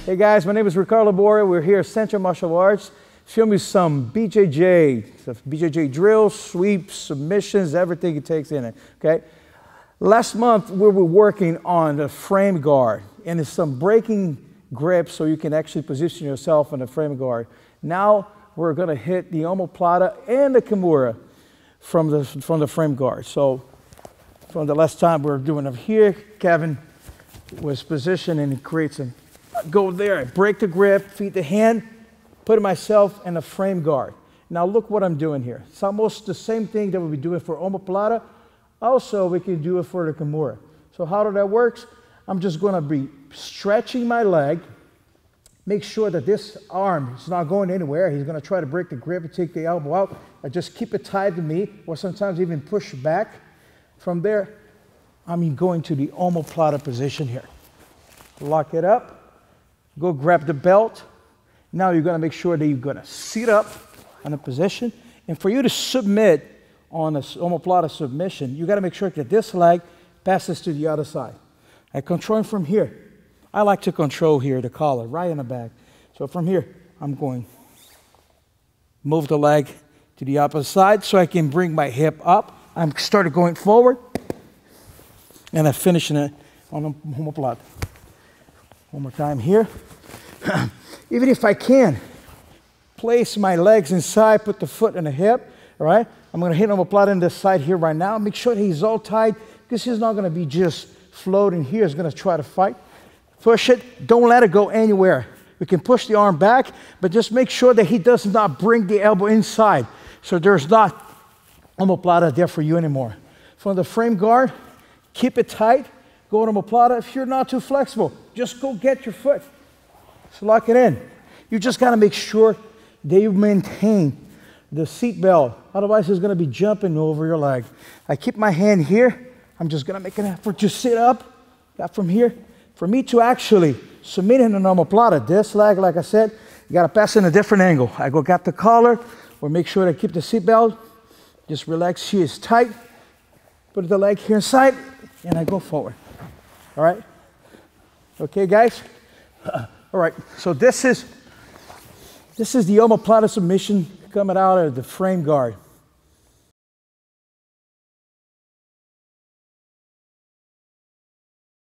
Hey guys, my name is Ricardo Liborio. We're here at Central Martial Arts. Show me some BJJ drills, sweeps, submissions, everything it takes in it, okay? Last month, we were working on the frame guard, and it's some breaking grips so you can actually position yourself in the frame guard. Now, we're gonna hit the Omaplata and the Kimura from the frame guard. So, from the last time we were doing it here, Kevin was positioned and he creates a go there, I break the grip, feed the hand, put myself in a frame guard. Now look what I'm doing here. It's almost the same thing that we'll be doing for Omaplata. Also, we can do it for the Kimura. So how that works, I'm just gonna be stretching my leg, make sure that this arm is not going anywhere. He's gonna try to break the grip and take the elbow out. I just keep it tied to me, or sometimes even push back. From there, I'm going to the Omaplata position here. Lock it up. Go grab the belt. Now you're gonna make sure that you're gonna sit up in a position. And for you to submit on this Omaplata submission, you gotta make sure that this leg passes to the other side. I control from here. I like to control here the collar, right in the back. So from here, I'm going move the leg to the opposite side so I can bring my hip up. I'm started going forward, and I'm finishing it on the Omaplata. One more time here. Even if I can, place my legs inside, put the foot in the hip, all right? I'm gonna hit Omaplata on this side here right now. Make sure he's all tight, because he's not gonna be just floating here. He's gonna try to fight. Push it, don't let it go anywhere. We can push the arm back, but just make sure that he does not bring the elbow inside, so there's not Omaplata there for you anymore. From the frame guard, keep it tight, go to Omaplata. If you're not too flexible, just go get your foot. So lock it in. You just gotta make sure that you maintain the seat belt. Otherwise, it's gonna be jumping over your leg. I keep my hand here. I'm just gonna make an effort to sit up. Got from here. For me to actually submit in an Omaplata, this leg, like I said, you gotta pass in a different angle. I go get the collar, or make sure to keep the seat belt. Just relax, she is tight. Put the leg here inside, and I go forward. All right? Okay, guys? All right, so this is the Omaplata submission coming out of the frame guard.